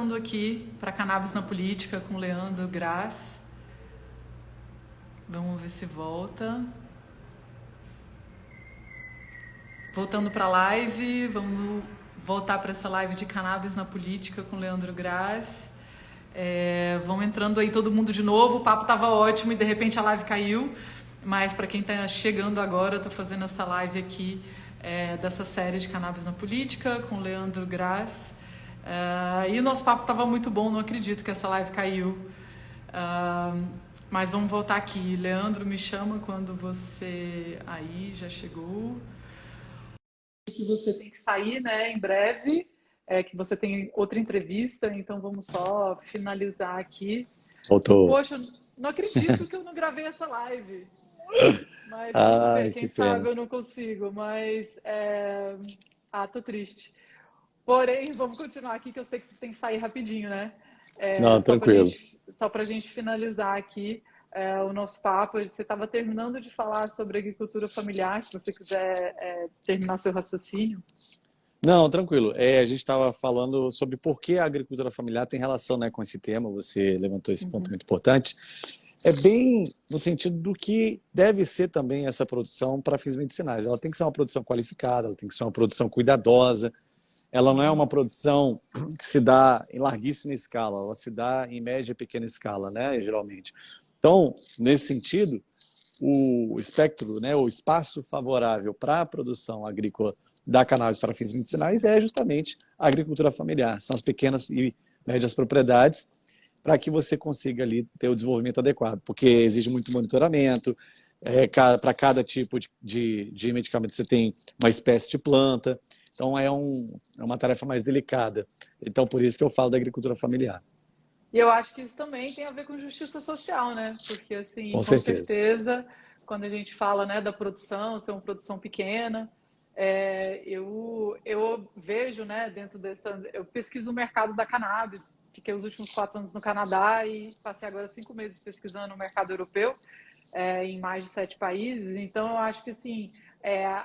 entrando aqui para Cannabis na Política com Leandro Graz. Vamos ver se volta. Voltando para a live, vamos voltar para essa live de Cannabis na Política com Leandro Graz. Vão entrando aí todo mundo de novo, o papo estava ótimo e de repente a live caiu, mas para quem está chegando agora, eu estou fazendo essa live aqui dessa série de Cannabis na Política com Leandro Graz. E o nosso papo estava muito bom, não acredito que essa live caiu. Mas vamos voltar aqui. Leandro, me chama quando você aí já chegou. Que você tem que sair, né, em breve, que você tem outra entrevista, então vamos só finalizar aqui. Voltou. Poxa, não acredito que eu não gravei essa live. Mas vamos ver, quem sabe eu não consigo, mas tô triste. Porém, vamos continuar aqui, que eu sei que você tem que sair rapidinho, né? Não, tranquilo. Só para a gente finalizar aqui o nosso papo. Você estava terminando de falar sobre agricultura familiar, se você quiser terminar seu raciocínio. Não, tranquilo. A gente estava falando sobre por que a agricultura familiar tem relação, né, com esse tema. Você levantou esse ponto muito importante. É bem no sentido do que deve ser também essa produção para fins medicinais. Ela tem que ser uma produção qualificada, ela tem que ser uma produção cuidadosa. Ela não é uma produção que se dá em larguíssima escala, ela se dá em média e pequena escala, né, geralmente. Então, nesse sentido, o espectro, né, o espaço favorável para a produção agrícola da cannabis para fins medicinais é justamente a agricultura familiar. São as pequenas e médias propriedades para que você consiga ali ter o desenvolvimento adequado, porque exige muito monitoramento, para cada tipo de medicamento você tem uma espécie de planta, então é uma tarefa mais delicada. Então, por isso que eu falo da agricultura familiar. E eu acho que isso também tem a ver com justiça social, né? Porque, assim, Com com certeza. certeza, quando a gente fala, né, da produção, ser uma produção pequena, eu vejo, né, dentro dessa... Eu pesquiso o mercado da cannabis, fiquei os últimos 4 anos no Canadá e passei agora 5 meses pesquisando o mercado europeu, em mais de 7 países. Então, eu acho que, assim,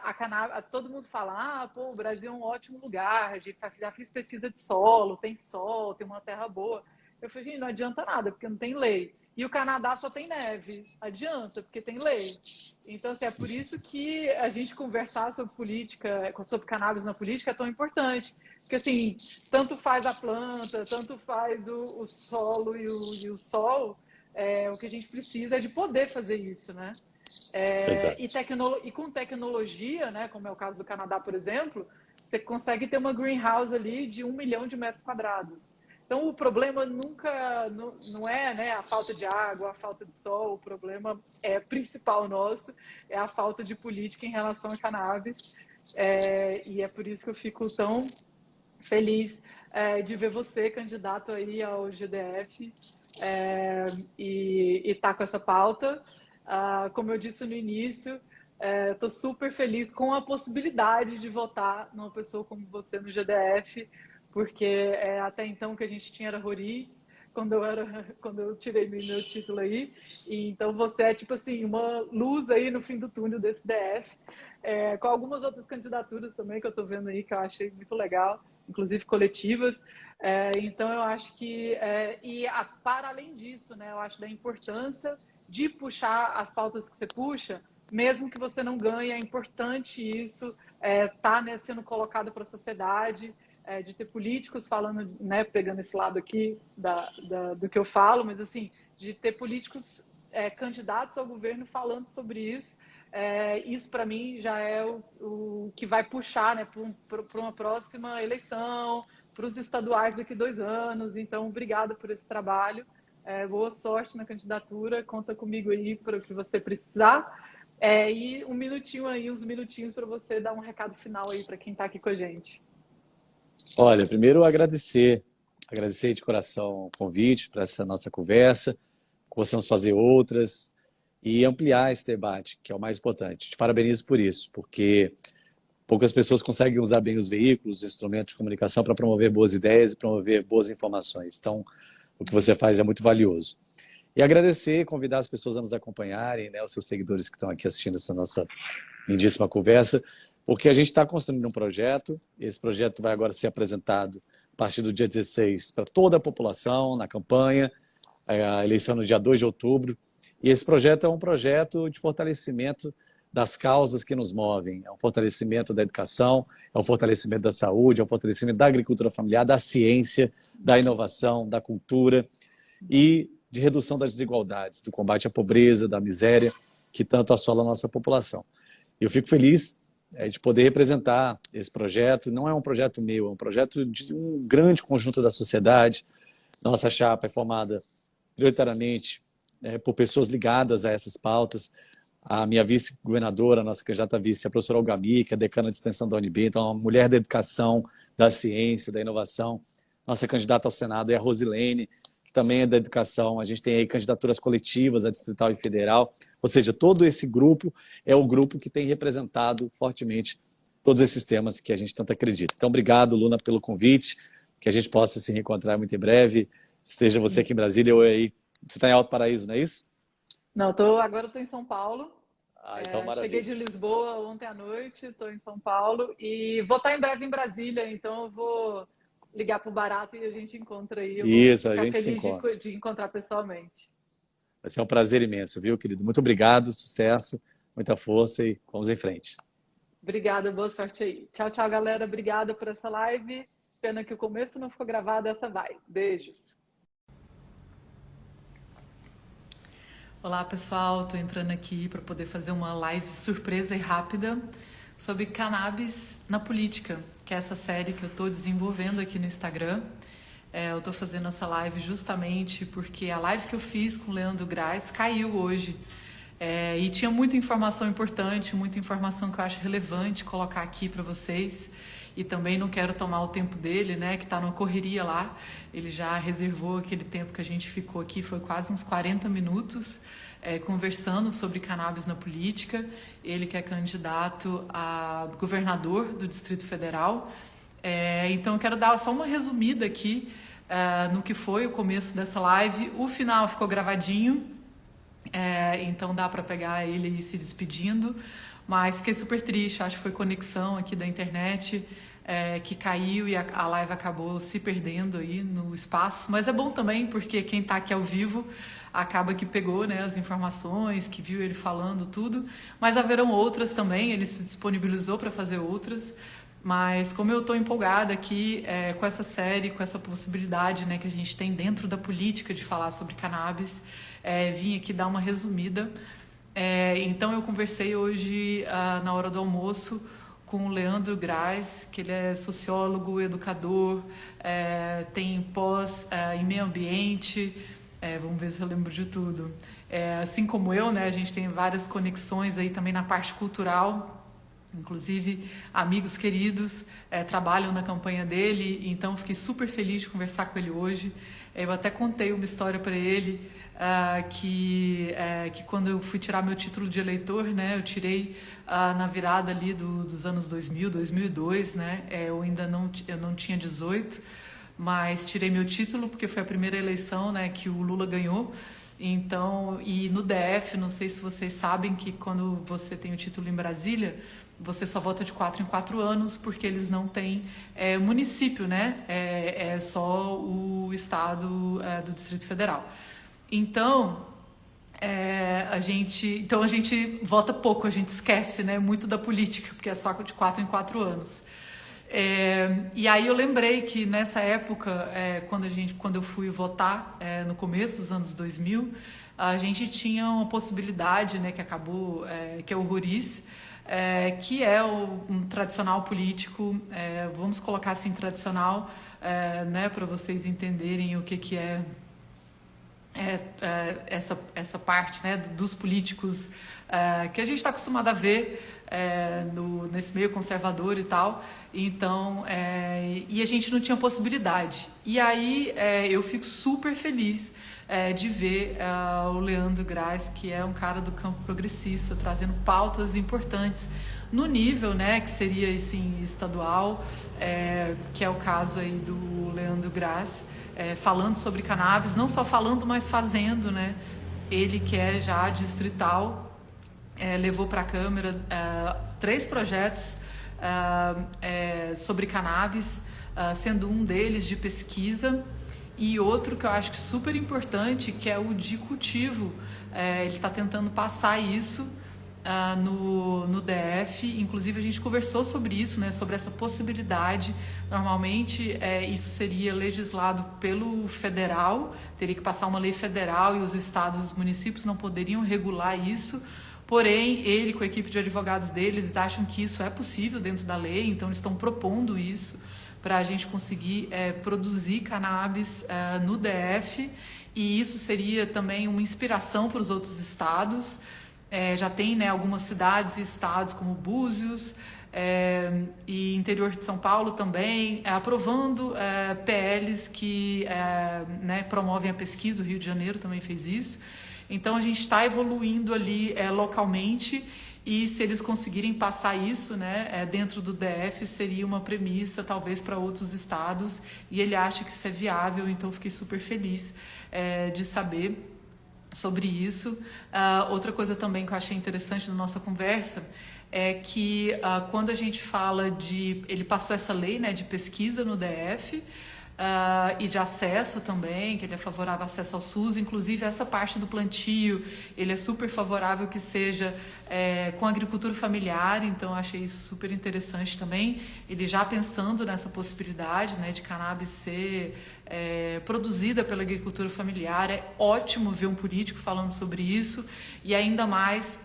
a cannabis, todo mundo fala, pô, o Brasil é um ótimo lugar, já fiz pesquisa de solo, tem sol, tem uma terra boa. Eu falei, gente, não adianta nada, porque não tem lei. E o Canadá só tem neve. Adianta, porque tem lei. Então, assim, é por isso que a gente conversar sobre política, sobre cannabis na política é tão importante. Porque, assim, tanto faz a planta, tanto faz o solo e o sol, o que a gente precisa é de poder fazer isso, né? Exato. E com tecnologia, né, como é o caso do Canadá, por exemplo, você consegue ter uma greenhouse ali de 1 milhão de metros quadrados. Então, o problema nunca não é, né, a falta de água, a falta de sol. O problema principal nosso é a falta de política em relação à cannabis. E é por isso que eu fico tão feliz de ver você candidato aí ao GDF e tá com essa pauta. Como eu disse no início, estou super feliz com a possibilidade de votar numa pessoa como você no GDF, porque até então o que a gente tinha era Roriz, quando eu tirei meu título aí. E então você é tipo assim uma luz aí no fim do túnel desse DF, com algumas outras candidaturas também que eu estou vendo aí que eu achei muito legal, inclusive coletivas. Então eu acho que para além disso, né, eu acho da importância de puxar as pautas que você puxa, mesmo que você não ganhe, é importante isso tá, né, sendo colocado para a sociedade. De ter políticos falando, né, pegando esse lado aqui do que eu falo, mas assim, de ter políticos candidatos ao governo falando sobre isso. Isso para mim já é o que vai puxar, né, para uma próxima eleição, para os estaduais daqui a 2 anos. Então, obrigada por esse trabalho. Boa sorte na candidatura, conta comigo aí para o que você precisar. E uns minutinhos para você dar um recado final aí para quem está aqui com a gente. Olha, primeiro agradecer de coração o convite para essa nossa conversa, possamos fazer outras e ampliar esse debate, que é o mais importante. Te parabenizo por isso, porque poucas pessoas conseguem usar bem os veículos, os instrumentos de comunicação para promover boas ideias e promover boas informações. Então, o que você faz é muito valioso. E agradecer, convidar as pessoas a nos acompanharem, né, os seus seguidores que estão aqui assistindo essa nossa lindíssima conversa, porque a gente está construindo um projeto, esse projeto vai agora ser apresentado partir do dia 16 para toda a população na campanha, a eleição no dia 2 de outubro. E esse projeto é um projeto de fortalecimento das causas que nos movem, é um fortalecimento da educação, é um fortalecimento da saúde, é um fortalecimento da agricultura familiar, da ciência, da inovação, da cultura e de redução das desigualdades, do combate à pobreza, da miséria, que tanto assola a nossa população. Eu fico feliz de poder representar esse projeto. Não é um projeto meu, é um projeto de um grande conjunto da sociedade. Nossa chapa é formada prioritariamente por pessoas ligadas a essas pautas. A minha vice-governadora, a nossa candidata vice, a professora Olga Mi, que é decana de extensão da UNB, então, uma mulher da educação, da ciência, da inovação. Nossa candidata ao Senado é a Rosilene, que também é da educação. A gente tem aí candidaturas coletivas, a distrital e federal. Ou seja, todo esse grupo é o grupo que tem representado fortemente todos esses temas que a gente tanto acredita. Então, obrigado, Luna, pelo convite, que a gente possa se reencontrar muito em breve. Esteja você aqui em Brasília, eu aí. Você está em Alto Paraíso, não é isso? Não, agora estou em São Paulo. Então, cheguei de Lisboa ontem à noite, estou em São Paulo e vou estar em breve em Brasília, então eu vou ligar para o Barato e a gente encontra aí. Isso, a gente se encontra. De encontrar pessoalmente. Vai ser um prazer imenso, viu, querido? Muito obrigado, sucesso, muita força e vamos em frente. Obrigada, boa sorte aí. Tchau, tchau, galera. Obrigada por essa live. Pena que o começo não ficou gravado, essa vai. Beijos. Olá, pessoal. Estou entrando aqui para poder fazer uma live surpresa e rápida sobre cannabis na política, que é essa série que eu estou desenvolvendo aqui no Instagram. Eu estou fazendo essa live justamente porque a live que eu fiz com o Leandro Graz caiu hoje. E tinha muita informação importante, muita informação que eu acho relevante colocar aqui para vocês. E também não quero tomar o tempo dele, né, que está numa correria lá. Ele já reservou aquele tempo que a gente ficou aqui, foi quase uns 40 minutos, conversando sobre cannabis na política. Ele que é candidato a governador do Distrito Federal. Então eu quero dar só uma resumida aqui no que foi o começo dessa live. O final ficou gravadinho, então dá para pegar ele aí se despedindo, mas fiquei super triste, acho que foi conexão aqui da internet que caiu e a live acabou se perdendo aí no espaço, mas é bom também porque quem está aqui ao vivo acaba que pegou, né, as informações, que viu ele falando tudo, mas haverão outras também, ele se disponibilizou para fazer outras. Mas como eu estou empolgada aqui com essa série, com essa possibilidade, né, que a gente tem dentro da política de falar sobre cannabis, vim aqui dar uma resumida. Então eu conversei hoje na hora do almoço com o Leandro Graz, que ele é sociólogo, educador, tem pós em meio ambiente, vamos ver se eu lembro de tudo. Assim como eu, né, a gente tem várias conexões aí também na parte cultural. Inclusive, amigos queridos trabalham na campanha dele, então fiquei super feliz de conversar com ele hoje. Eu até contei uma história para ele, que quando eu fui tirar meu título de eleitor, né, eu tirei na virada ali dos anos 2000, 2002, né, eu não tinha 18, mas tirei meu título porque foi a primeira eleição, né, que o Lula ganhou. Então, e no DF, não sei se vocês sabem que quando você tem o título em Brasília, você só vota de 4 em 4 anos, porque eles não têm município, né? É só o estado do Distrito Federal. Então, a gente vota pouco, a gente esquece, né, muito da política, porque é só de 4 em 4 anos. E aí eu lembrei que nessa época, quando eu fui votar, no começo dos anos 2000, a gente tinha uma possibilidade, né, que acabou, que é o Roriz, que é um tradicional político, vamos colocar assim, tradicional, né, para vocês entenderem o que é essa parte, né, dos políticos que a gente está acostumado a ver nesse meio conservador e tal. Então, e a gente não tinha possibilidade. E aí eu fico super feliz de ver o Leandro Graz, que é um cara do campo progressista, trazendo pautas importantes no nível, né, que seria assim, estadual, que é o caso aí do Leandro Graz, falando sobre cannabis, não só falando, mas fazendo, né? Ele que é já distrital, levou para a Câmara 3 projetos sobre cannabis, sendo um deles de pesquisa, e outro que eu acho que super importante, que é o de cultivo. Ele está tentando passar isso no DF, inclusive a gente conversou sobre isso, né, sobre essa possibilidade. Normalmente isso seria legislado pelo federal, teria que passar uma lei federal e os estados e os municípios não poderiam regular isso, porém ele com a equipe de advogados deles acham que isso é possível dentro da lei, então eles estão propondo isso para a gente conseguir produzir cannabis no DF, e isso seria também uma inspiração para os outros estados. Já tem, né, algumas cidades e estados como Búzios e interior de São Paulo também, aprovando PLs que né, promovem a pesquisa. O Rio de Janeiro também fez isso. Então a gente está evoluindo ali localmente, e se eles conseguirem passar isso, né, dentro do DF, seria uma premissa talvez para outros estados, e ele acha que isso é viável, então fiquei super feliz de saber sobre isso. Outra coisa também que eu achei interessante na nossa conversa é que quando a gente fala de... Ele passou essa lei, né, de pesquisa no DF, e de acesso também, que ele é favorável ao acesso ao SUS, inclusive essa parte do plantio, ele é super favorável que seja com agricultura familiar, então eu achei isso super interessante também, ele já pensando nessa possibilidade, né, de cannabis ser produzida pela agricultura familiar. É ótimo ver um político falando sobre isso, e ainda mais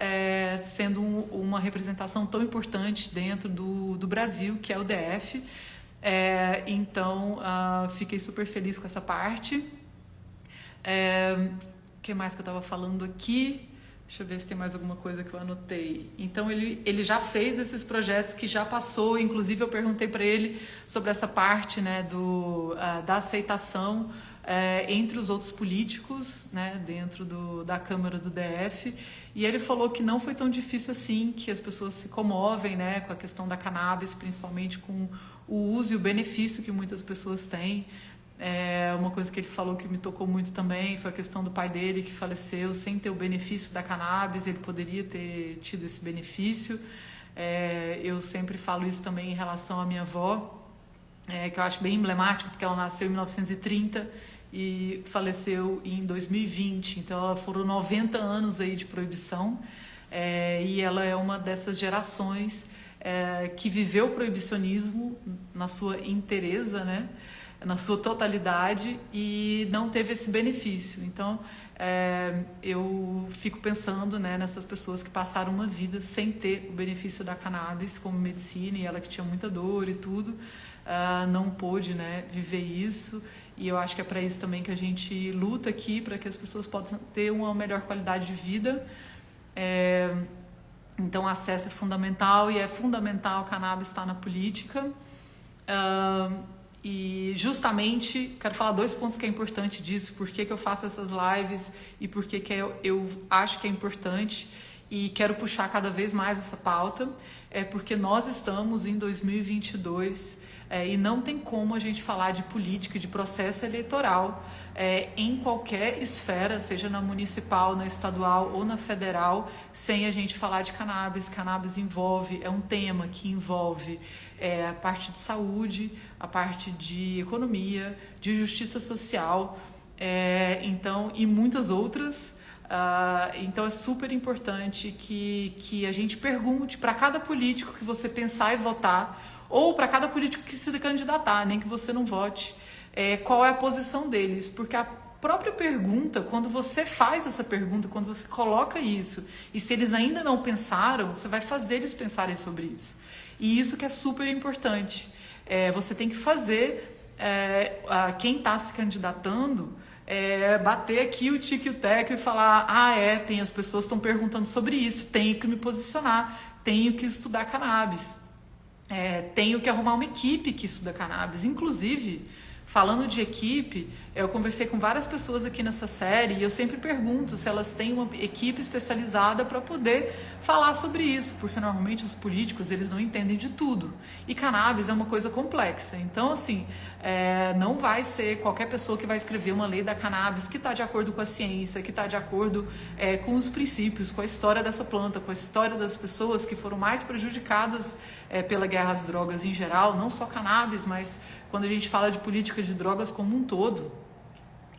sendo uma representação tão importante dentro do Brasil, que é o DF. Então fiquei super feliz com essa parte. O que mais que eu estava falando aqui? Deixa eu ver se tem mais alguma coisa que eu anotei. Então ele já fez esses projetos que já passou, inclusive eu perguntei para ele sobre essa parte, né, da aceitação entre os outros políticos, né, dentro da Câmara do DF, e ele falou que não foi tão difícil assim, que as pessoas se comovem, né, com a questão da cannabis, principalmente com o uso e o benefício que muitas pessoas têm. Uma coisa que ele falou que me tocou muito também foi a questão do pai dele, que faleceu sem ter o benefício da cannabis. Ele poderia ter tido esse benefício. Eu sempre falo isso também em relação à minha avó, que eu acho bem emblemático, porque ela nasceu em 1930 e faleceu em 2020, então foram 90 anos aí de proibição, e ela é uma dessas gerações que viveu o proibicionismo na sua inteireza, né, na sua totalidade, e não teve esse benefício. Então eu fico pensando, né, nessas pessoas que passaram uma vida sem ter o benefício da cannabis como medicina, e ela que tinha muita dor e tudo, não pôde, né, viver isso. E eu acho que é para isso também que a gente luta aqui, para que as pessoas possam ter uma melhor qualidade de vida. Então, acesso é fundamental, e é fundamental a cannabis estar na política. E justamente, quero falar 2 pontos que é importante disso, por que eu faço essas lives e por que eu acho que é importante e quero puxar cada vez mais essa pauta. Porque nós estamos em 2022 e não tem como a gente falar de política e de processo eleitoral em qualquer esfera, seja na municipal, na estadual ou na federal, sem a gente falar de cannabis. Cannabis é um tema que envolve a parte de saúde, a parte de economia, de justiça social, então, e muitas outras. Então é super importante que a gente pergunte para cada político que você pensar e votar, ou para cada político que se candidatar, nem que você não vote, qual é a posição deles, porque a própria pergunta, quando você faz essa pergunta, quando você coloca isso, e se eles ainda não pensaram, você vai fazer eles pensarem sobre isso. E isso que é super importante. Você tem que fazer quem está se candidatando bater aqui o tique e o teco e falar: tem as pessoas que estão perguntando sobre isso, tenho que me posicionar, tenho que estudar cannabis, tenho que arrumar uma equipe que estuda cannabis. Inclusive, falando de equipe, eu conversei com várias pessoas aqui nessa série e eu sempre pergunto se elas têm uma equipe especializada para poder falar sobre isso, porque normalmente os políticos eles não entendem de tudo. E cannabis é uma coisa complexa. Então, assim, não vai ser qualquer pessoa que vai escrever uma lei da cannabis que está de acordo com a ciência, que está de acordo com os princípios, com a história dessa planta, com a história das pessoas que foram mais prejudicadas pela guerra às drogas em geral, não só cannabis, mas quando a gente fala de política de drogas como um todo,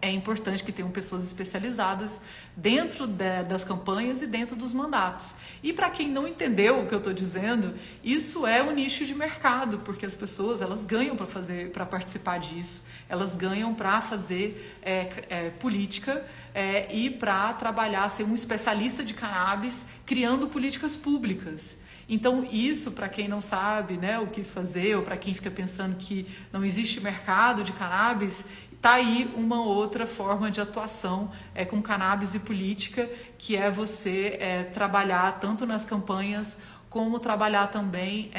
é importante que tenham pessoas especializadas dentro das campanhas e dentro dos mandatos. E para quem não entendeu o que eu estou dizendo, isso é um nicho de mercado, porque as pessoas elas ganham para participar disso, elas ganham para fazer política e para trabalhar, ser um especialista de cannabis, criando políticas públicas. Então, isso, para quem não sabe, né, o que fazer, ou para quem fica pensando que não existe mercado de cannabis, está aí uma outra forma de atuação com cannabis e política, que é você trabalhar tanto nas campanhas, como trabalhar também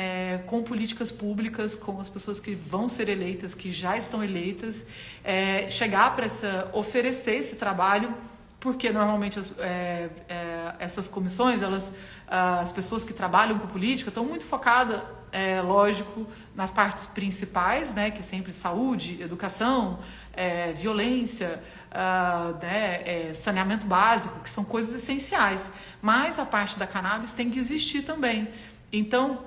com políticas públicas, com as pessoas que vão ser eleitas, que já estão eleitas, chegar para oferecer esse trabalho, porque normalmente essas comissões, as pessoas que trabalham com política estão muito focadas, lógico, nas partes principais, né, que é sempre saúde, educação, violência, saneamento básico, que são coisas essenciais. Mas a parte da cannabis tem que existir também. Então,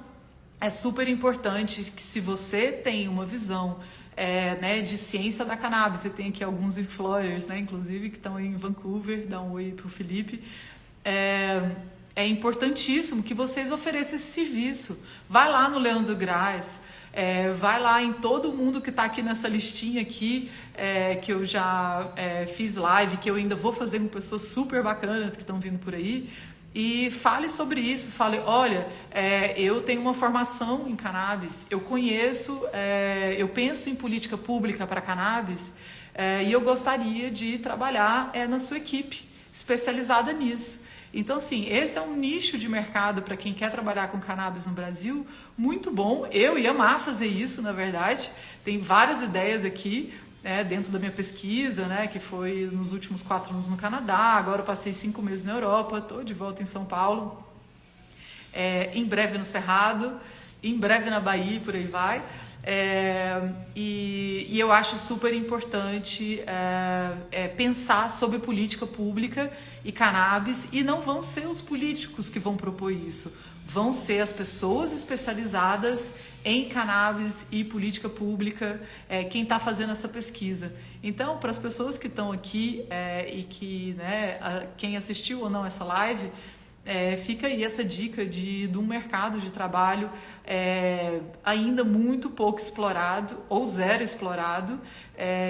é super importante que, se você tem uma visão de ciência da cannabis, e tem aqui alguns influencers, né, inclusive, que estão em Vancouver, dá um oi para o Felipe, é importantíssimo que vocês ofereçam esse serviço. Vai lá no Leandro Graz, vai lá em todo mundo que está aqui nessa listinha aqui, que eu já fiz live, que eu ainda vou fazer com pessoas super bacanas que estão vindo por aí, e fale sobre isso, fale, olha, eu tenho uma formação em cannabis, eu conheço, eu penso em política pública para cannabis, e eu gostaria de trabalhar na sua equipe, especializada nisso. Então, assim, esse é um nicho de mercado para quem quer trabalhar com cannabis no Brasil, muito bom. Eu ia amar fazer isso, na verdade. Tem várias ideias aqui, dentro da minha pesquisa, né, que foi nos últimos 4 anos no Canadá, agora eu passei 5 meses na Europa, estou de volta em São Paulo, em breve no Cerrado, em breve na Bahia, por aí vai. E eu acho super importante pensar sobre política pública e cannabis, e não vão ser os políticos que vão propor isso, vão ser as pessoas especializadas em cannabis e política pública, quem está fazendo essa pesquisa. Então, para as pessoas que estão aqui e que, quem assistiu ou não essa live, fica aí essa dica de um mercado de trabalho ainda muito pouco explorado ou zero explorado,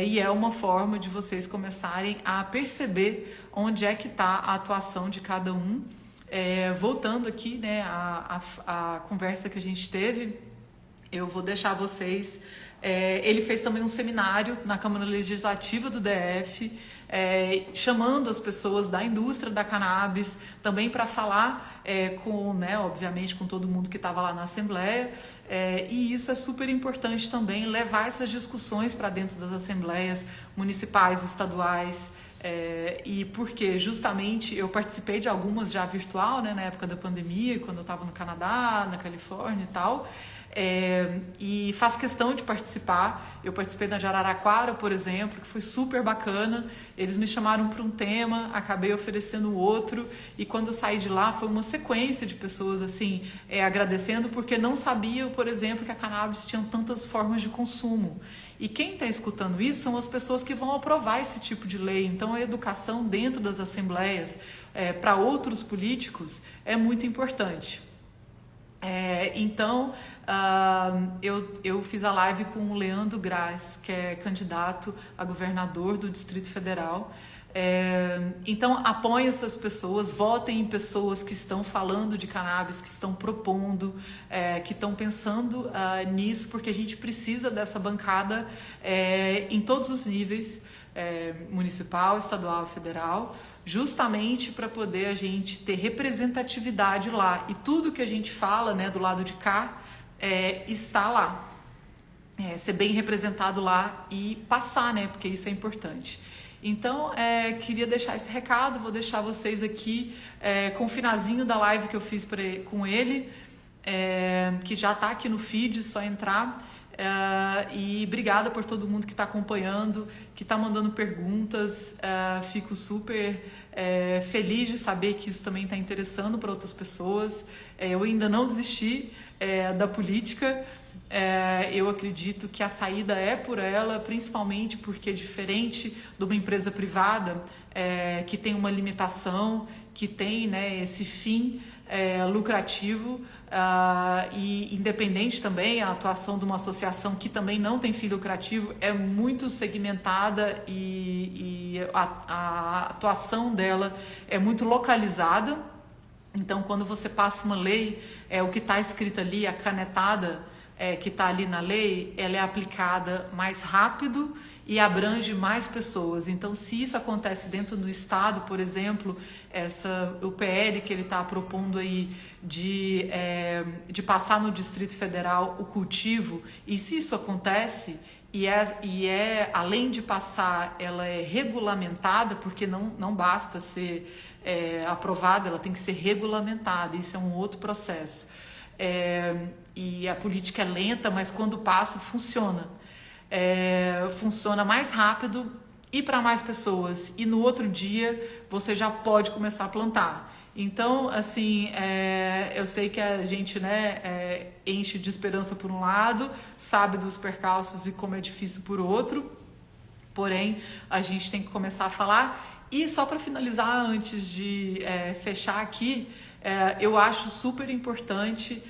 e é uma forma de vocês começarem a perceber onde é que está a atuação de cada um. Voltando aqui, né, a conversa que a gente teve, eu vou deixar vocês... ele fez também um seminário na Câmara Legislativa do DF, chamando as pessoas da indústria da cannabis também para falar obviamente com todo mundo que estava lá na Assembleia, e isso é super importante também, levar essas discussões para dentro das assembleias municipais, estaduais, e porque justamente eu participei de algumas já virtual, né, na época da pandemia, quando eu estava no Canadá, na Califórnia e tal. E faço questão de participar. Eu participei na de Araraquara, por exemplo, que foi super bacana. Eles me chamaram para um tema, acabei oferecendo outro, e quando eu saí de lá foi uma sequência de pessoas assim, agradecendo, porque não sabiam, por exemplo, que a cannabis tinha tantas formas de consumo. E quem está escutando isso são as pessoas que vão aprovar esse tipo de lei. Então, a educação dentro das assembleias para outros políticos é muito importante. Então, eu fiz a live com o Leandro Graz, que é candidato a governador do Distrito Federal. Então, apoiem essas pessoas, votem em pessoas que estão falando de cannabis, que estão propondo, que estão pensando nisso, porque a gente precisa dessa bancada em todos os níveis, municipal, estadual, federal, justamente para poder a gente ter representatividade lá. E tudo que a gente fala, né, do lado de cá, está lá. ser bem representado lá e passar, né? Porque isso é importante. Então, queria deixar esse recado, vou deixar vocês aqui com o finalzinho da live que eu fiz com ele, que já está aqui no feed, só entrar. E obrigada por todo mundo que está acompanhando, que está mandando perguntas. Fico super feliz de saber que isso também está interessando para outras pessoas. Eu ainda não desisti da política. Eu acredito que a saída é por ela, principalmente porque, diferente de uma empresa privada que tem uma limitação, que tem, né, esse fim lucrativo, e independente também, a atuação de uma associação que também não tem fim lucrativo é muito segmentada, e a atuação dela é muito localizada. Então, quando você passa uma lei, o que está escrito ali, a canetada que está ali na lei, ela é aplicada mais rápido e abrange mais pessoas. Então, se isso acontece dentro do Estado, por exemplo, o PL que ele está propondo aí de passar no Distrito Federal o cultivo, e se isso acontece, além de passar, ela é regulamentada, porque não basta ser aprovada, ela tem que ser regulamentada, isso é um outro processo. E a política é lenta, mas quando passa, funciona. Funciona mais rápido e para mais pessoas. E no outro dia, você já pode começar a plantar. Então, assim, eu sei que a gente, né, enche de esperança por um lado, sabe dos percalços e como é difícil por outro. Porém, a gente tem que começar a falar. E só para finalizar, antes de fechar aqui, eu acho super importante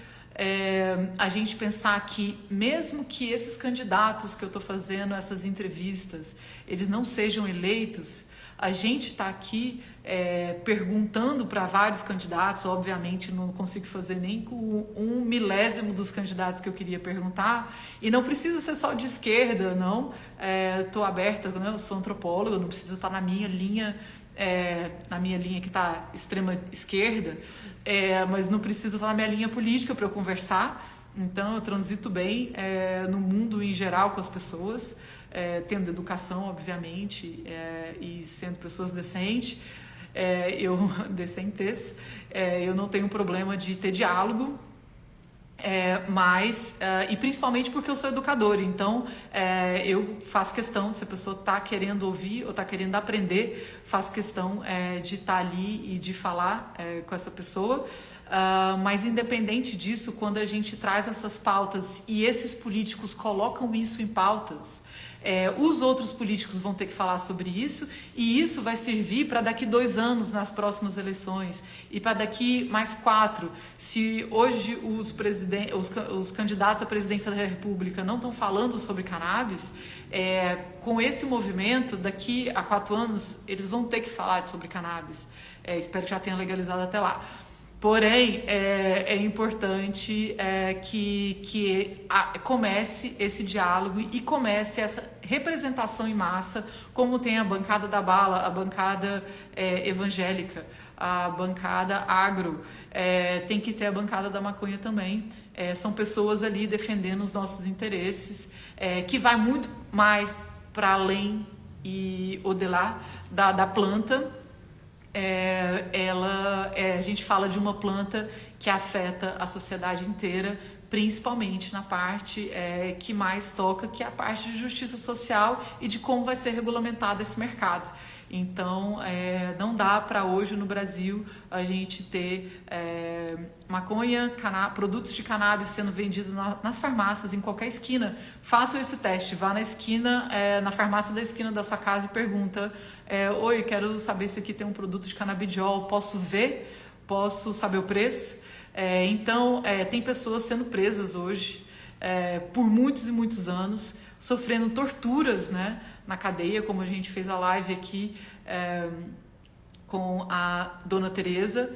a gente pensar que, mesmo que esses candidatos que eu estou fazendo, essas entrevistas, eles não sejam eleitos, a gente está aqui perguntando para vários candidatos. Obviamente não consigo fazer nem com 1/1000 dos candidatos que eu queria perguntar, e não precisa ser só de esquerda, não. Estou aberta, né? Eu sou antropóloga, não precisa estar na minha linha, que está extrema esquerda, mas não precisa estar na minha linha política para eu conversar. Então eu transito bem no mundo em geral com as pessoas, tendo educação, obviamente, e sendo pessoas decentes, decentes, eu não tenho problema de ter diálogo. E principalmente porque eu sou educadora, então eu faço questão, se a pessoa está querendo ouvir ou está querendo aprender, faço questão de estar ali e de falar com essa pessoa. Mas independente disso, quando a gente traz essas pautas e esses políticos colocam isso em pautas, os outros políticos vão ter que falar sobre isso, e isso vai servir para daqui 2 anos nas próximas eleições, e para daqui mais 4. Se hoje os candidatos à presidência da República não estão falando sobre cannabis, com esse movimento, daqui a 4 anos, eles vão ter que falar sobre cannabis. Espero que já tenha legalizado até lá. Porém, é importante que comece esse diálogo e comece essa representação em massa, como tem a bancada da bala, a bancada evangélica, a bancada agro, tem que ter a bancada da maconha também. São pessoas ali defendendo os nossos interesses, que vai muito mais para além da planta. A gente fala de uma planta que afeta a sociedade inteira, principalmente na parte que mais toca, que é a parte de justiça social e de como vai ser regulamentado esse mercado. Então, não dá para hoje no Brasil a gente ter maconha, produtos de cannabis sendo vendidos nas farmácias, em qualquer esquina. Façam esse teste, vá na esquina, na farmácia da esquina da sua casa e pergunta: oi, quero saber se aqui tem um produto de canabidiol, posso ver? Posso saber o preço? Então, tem pessoas sendo presas hoje por muitos e muitos anos, sofrendo torturas, né, na cadeia, como a gente fez a live aqui com a dona Tereza,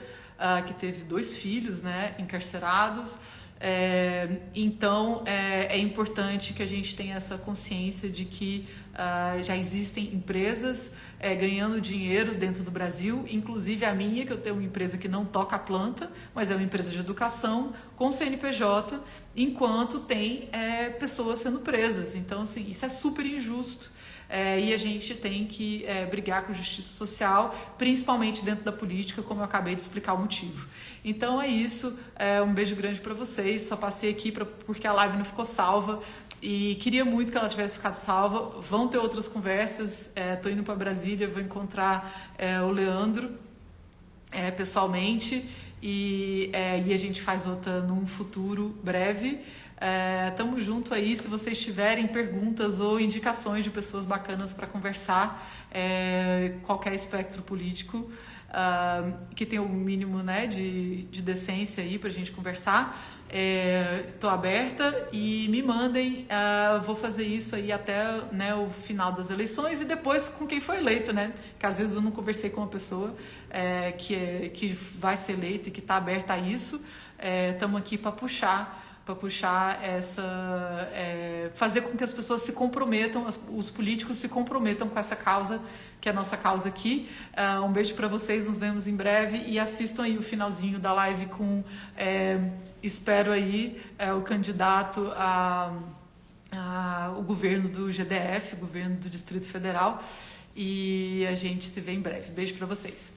que teve 2 filhos, né, encarcerados, Então, é importante que a gente tenha essa consciência de que já existem empresas ganhando dinheiro dentro do Brasil, inclusive a minha, que eu tenho uma empresa que não toca a planta, mas é uma empresa de educação com CNPJ, enquanto tem pessoas sendo presas. Então, assim, isso é super injusto. E a gente tem que brigar com justiça social, principalmente dentro da política, como eu acabei de explicar o motivo. Então é isso, um beijo grande para vocês, só passei aqui porque a live não ficou salva e queria muito que ela tivesse ficado salva. Vão ter outras conversas, estou indo para Brasília, vou encontrar o Leandro pessoalmente e a gente faz outra num futuro breve. Tamo junto aí. Se vocês tiverem perguntas ou indicações de pessoas bacanas para conversar, qualquer espectro político que tenha o mínimo, né, de decência aí pra gente conversar, tô aberta e me mandem. Vou fazer isso aí até, né, o final das eleições e depois com quem foi eleito, né, que às vezes eu não conversei com uma pessoa que vai ser eleita e que está aberta a isso. Estamos aqui para puxar fazer com que as pessoas se comprometam, os políticos se comprometam com essa causa, que é a nossa causa aqui. Um beijo para vocês, nos vemos em breve e assistam aí o finalzinho da live com, espero aí, o candidato o governo do GDF, governo do Distrito Federal, e a gente se vê em breve. Beijo para vocês.